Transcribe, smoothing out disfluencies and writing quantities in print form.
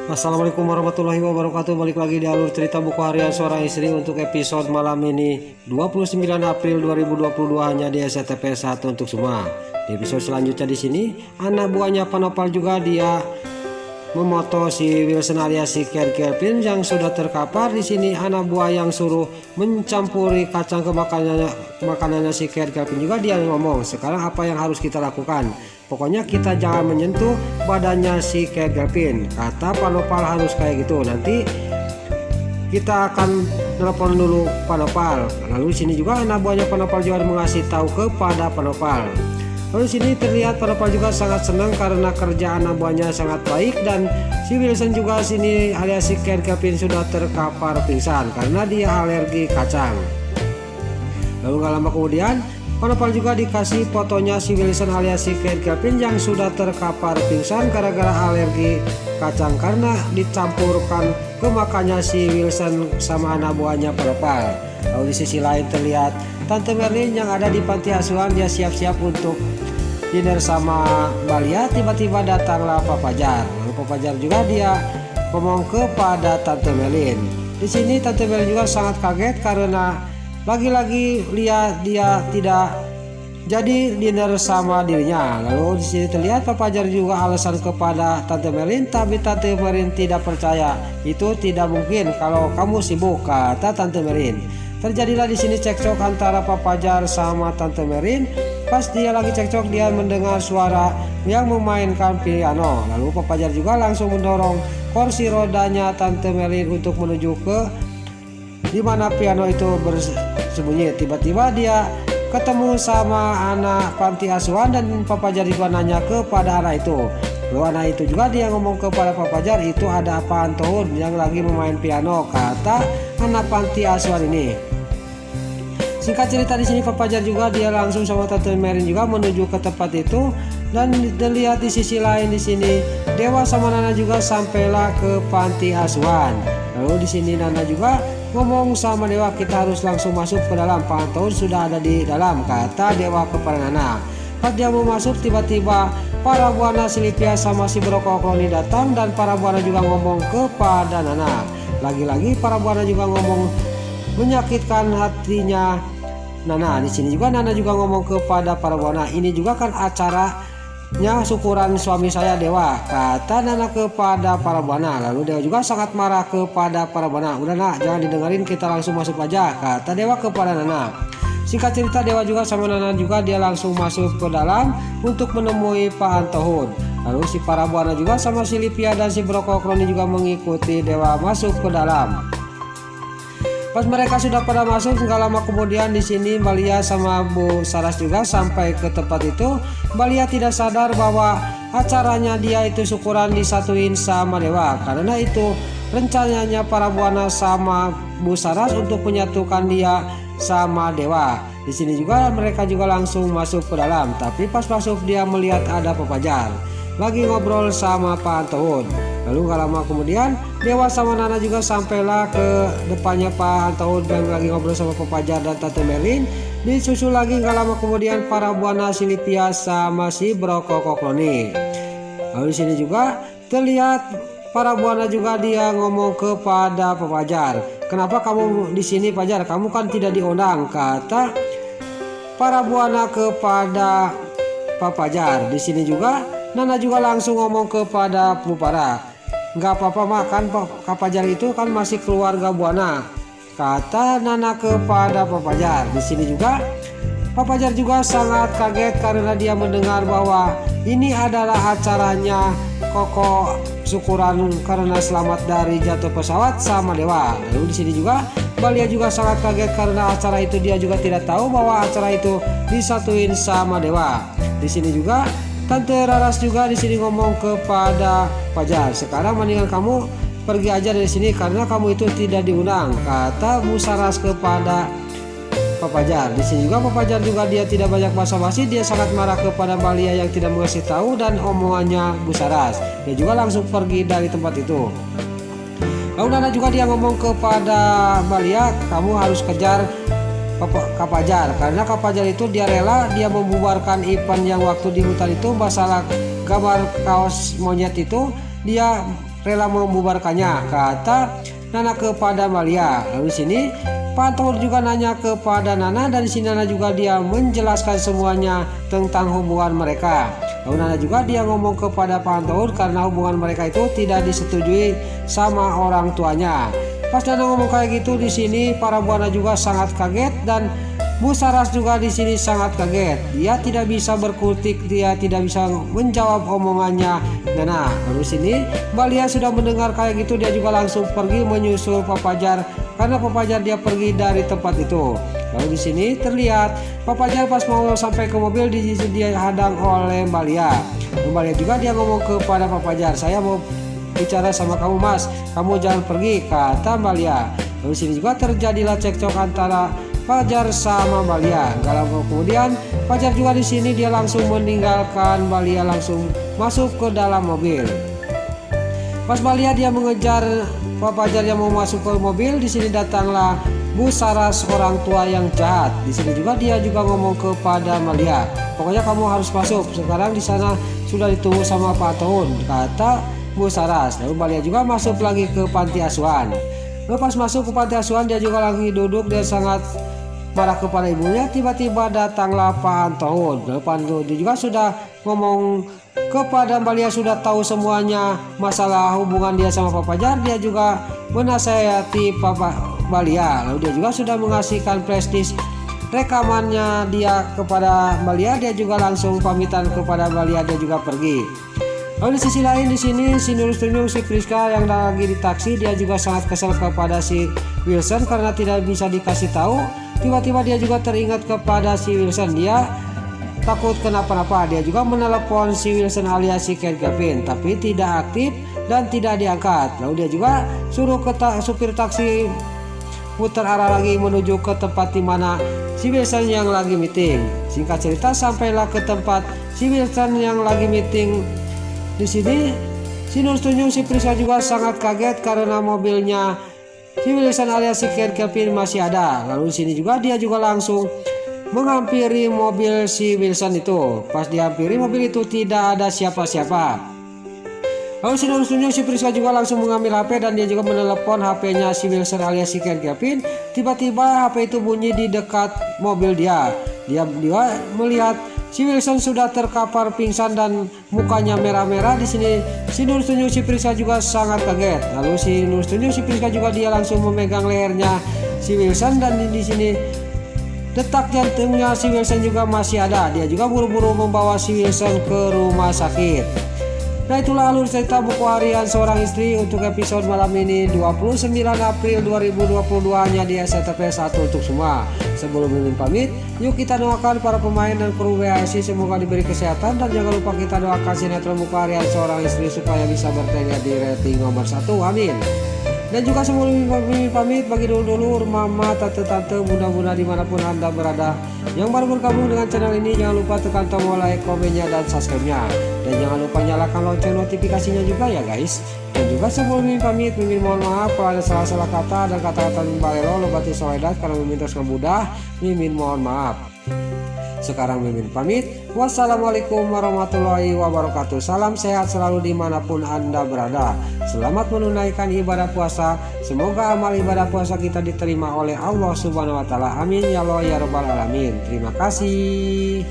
Assalamualaikum warahmatullahi wabarakatuh. Balik lagi di alur cerita buku harian seorang istri untuk episode malam ini 29 April 2022 hanya di SCTP 1 untuk semua. Di episode selanjutnya di sini anak buahnya Panopal juga dia memoto si Wilson alias si Kevin yang sudah terkapar. Di sini anak buah yang suruh mencampuri kacang ke makanannya si Kevin juga dia ngomong, sekarang apa yang harus kita lakukan? Pokoknya kita jangan menyentuh badannya si Kevin. Kata Panopal harus kayak gitu. Nanti kita akan telepon dulu Panopal. Lalu sini juga anak buahnya Panopal juga mengasih tahu kepada Panopal. Lalu sini terlihat Panopal juga sangat senang karena kerja anak buahnya sangat baik, dan si Wilson juga sini alias si Kevin sudah terkapar pingsan karena dia alergi kacang. Lalu gak lama kemudian Panopal juga dikasih fotonya si Wilson alias si Kevin yang sudah terkapar pingsan gara-gara alergi kacang karena dicampurkan ke makannya si Wilson sama anak buahnya Panopal. Lalu di sisi lain terlihat Tante Merlin yang ada di panti asuhan, dia siap-siap untuk dinner sama Balia. Tiba-tiba datanglah Pak Fajar. Lalu Pak Fajar juga dia ngomong kepada Tante Merlin. Di sini Tante Merlin juga sangat kaget karena lagi-lagi lihat dia tidak jadi dinner sama dirinya. Lalu di sini terlihat Pak Fajar juga alasan kepada Tante Merlin, tapi Tante Merlin tidak percaya. Itu tidak mungkin kalau kamu sibuk, kata Tante Merlin. Terjadilah di sini cekcok antara Pak Fajar sama Tante Merlin. Pas dia lagi cekcok, dia mendengar suara yang memainkan piano. Lalu Pak Fajar juga langsung mendorong kursi rodanya Tante Merlin untuk menuju ke di mana piano itu bersembunyi. Tiba-tiba dia ketemu sama anak panti asuhan dan Pak Fajar juga nanya kepada anak itu. Lalu anak itu juga dia ngomong kepada Pak Fajar, itu ada apaan tuh yang lagi memain piano, kata anak panti asuhan ini. Singkat cerita di sini Pak Fajar juga dia langsung sama Tante Merlin juga menuju ke tempat itu, dan dilihat di sisi lain di sini Dewa sama Nana juga sampailah ke panti asuhan. Lalu di sini Nana juga ngomong sama Dewa, kita harus langsung masuk ke dalam, Pak Anton sudah ada di dalam, kata Dewa kepada Nana. Pas dia mau masuk, tiba-tiba para buana Silvia sama si Brokokroni datang, dan para buana juga ngomong kepada Nana. Lagi-lagi para buana juga ngomong menyakitkan hatinya Nana. Di sini juga Nana juga ngomong kepada para buana, ini juga kan acaranya syukuran suami saya Dewa, kata Nana kepada para buana. Lalu Dewa juga sangat marah kepada para buana. Udah nak, jangan didengerin, kita langsung masuk aja, kata Dewa kepada Nana. Singkat cerita Dewa juga sama Nana juga dia langsung masuk ke dalam untuk menemui Pak Antohun. Lalu si para buana juga sama si Livia dan si Brokokroni juga mengikuti Dewa masuk ke dalam. Pas mereka sudah pada masuk, nggak lama kemudian di sini Balia sama Bu Saras juga sampai ke tempat itu. Balia tidak sadar bahwa acaranya dia itu syukuran disatuin sama Dewa. Karena itu rencananya para buana sama Bu Saras untuk menyatukan dia sama Dewa. Di sini juga mereka juga langsung masuk ke dalam. Tapi pas masuk dia melihat ada Pak Fajar lagi ngobrol sama Pak Antohun. Lalu gak lama kemudian Dewa sama Nana juga sampailah ke depannya Pak Antohun dan lagi ngobrol sama Pak Fajar dan Tante Merlin. Disusul lagi gak lama kemudian para buana Silvia sama si Brokokroni. Lalu di sini juga terlihat para buana juga dia ngomong kepada Pak Fajar, kenapa kamu di sini Fajar? Kamu kan tidak diundang, kata para buana kepada Pak Fajar. Di sini juga Nana juga langsung ngomong kepada Bu Para, nggak apa-apa makan Pak Fajar itu kan masih keluarga buana, kata Nana kepada Pak Fajar. Di sini juga Pak Fajar juga sangat kaget karena dia mendengar bahwa ini adalah acaranya Koko syukuran karena selamat dari jatuh pesawat sama Dewa. Lalu di sini juga Balia juga sangat kaget karena acara itu dia juga tidak tahu bahwa acara itu disatuin sama Dewa. Di sini juga Tante Raras juga di sini ngomong kepada Fajar, sekarang mendingan kamu pergi aja dari sini karena kamu itu tidak diundang, kata Bu Saras kepada Pak Fajar. Di sini juga Pak Fajar juga dia tidak banyak basa-basi, dia sangat marah kepada Balia yang tidak mengasih tahu dan omongannya Bu Saras. Dia juga langsung pergi dari tempat itu. Lalu Nana juga dia ngomong kepada Balia, kamu harus kejar Kak Fajar, karena Kak Fajar itu dia rela dia membubarkan event yang waktu di hutan itu masalah gambar kaos monyet itu dia rela membubarkannya, kata Nana kepada Malia. Lalu sini Pak Antohur juga nanya kepada Nana, dan di sini Nana juga dia menjelaskan semuanya tentang hubungan mereka. Lalu Nana juga dia ngomong kepada Pak Antohur karena hubungan mereka itu tidak disetujui sama orang tuanya. Pas Nana ngomong kayak gitu, di sini para buana juga sangat kaget, dan Bu Saras juga di sini sangat kaget. Dia tidak bisa berkutik, dia tidak bisa menjawab omongannya Nana. Lalu sini Malia sudah mendengar kayak gitu, dia juga langsung pergi menyusul Pak Fajar karena Pak Fajar dia pergi dari tempat itu. Lalu di sini terlihat Pak Fajar pas mau sampai ke mobil, di sini dia hadang oleh Malia. Malia juga dia ngomong kepada Pak Fajar, saya mau bicara sama kamu Mas, kamu jangan pergi, kata Malia. Lalu sini juga terjadilah cekcok antara Fajar sama Malia. Kemudian Fajar juga di sini dia langsung meninggalkan Malia, langsung masuk ke dalam mobil. Pas Malia dia mengejar Pak Fajar yang mau masuk ke mobil, di sini datanglah Bu Saras, orang tua yang jahat. Di sini juga dia juga ngomong kepada Malia, pokoknya kamu harus masuk. Sekarang di sana sudah ditunggu sama Pak Antohur, kata Bu Saras. Lalu Malia juga masuk lagi ke panti asuhan. Lalu pas masuk ke panti asuhan, dia juga lagi duduk, dia sangat marah kepada ibunya. Tiba-tiba datanglah Pak Antohur. Pak Antohur juga sudah ngomong kepada Malia, sudah tahu semuanya masalah hubungan dia sama Pak Fajar. Dia juga menasihati Malia. Lalu dia juga sudah mengasihkan prestis rekamannya dia kepada Malia. Dia juga langsung pamitan kepada Malia, dia juga pergi. Lalu di sisi lain di sini si Nurul Tunjung, si Priska yang lagi di taksi, dia juga sangat kesal kepada si Wilson karena tidak bisa dikasih tahu. Tiba-tiba dia juga teringat kepada si Wilson, dia takut kenapa-napa. Dia juga menelepon si Wilson alias si Kevin, tapi tidak aktif dan tidak diangkat. Lalu dia juga suruh supir taksi putar arah lagi menuju ke tempat di mana si Wilson yang lagi meeting. Singkat cerita, sampailah ke tempat si Wilson yang lagi meeting. Di sini si Nurul Tunjung, si Priska juga sangat kaget karena mobilnya si Wilson alias si Kevin masih ada. Lalu di sini juga dia juga langsung menghampiri mobil si Wilson itu. Pas dihampiri mobil itu tidak ada siapa-siapa. Lalu si Nurul Tunjung, si Priska juga langsung mengambil HP dan dia juga menelepon HP-nya si Wilson alias si Kevin. Tiba-tiba HP itu bunyi di dekat mobil dia. Dia melihat si Wilson sudah terkapar pingsan dan mukanya merah-merah. Di sini si Nurul Tunjung, si Priska juga sangat kaget. Lalu si Nurul Tunjung, si Priska juga dia langsung memegang lehernya si Wilson, dan di sini detak jantungnya si Wilson juga masih ada. Dia juga buru-buru membawa si Wilson ke rumah sakit. Nah, itulah alur cerita buku harian seorang istri untuk episode malam ini 29 April 2022 hanya di SCTP 1 untuk semua. Sebelum Mimin pamit, yuk kita doakan para pemain dan kru WHSI semoga diberi kesehatan, dan jangan lupa kita doakan sinetron buku harian seorang istri supaya bisa bertengger di rating nomor 1. Amin. Dan juga sebelum Mimin pamit, bagi dulur-dulur, mama, tante-tante, bunda-bunda dimanapun Anda berada yang baru bergabung dengan channel ini, jangan lupa tekan tombol like, komennya, dan subscribe-nya. Dan jangan lupa nyalakan lonceng notifikasinya juga ya guys. Dan juga sebelum Mimin pamit, Mimin mohon maaf kalau ada salah-salah kata dan kata-kata balelo lobati soedat karena Mimin terus mudah. Mimin mohon maaf. Sekarang Mimin pamit. Wassalamualaikum warahmatullahi wabarakatuh. Salam sehat selalu dimanapun Anda berada. Selamat menunaikan ibadah puasa. Semoga amal ibadah puasa kita diterima oleh Allah Subhanahu wa Ta'ala. Amin ya Allah ya Rabbal Alamin. Terima kasih.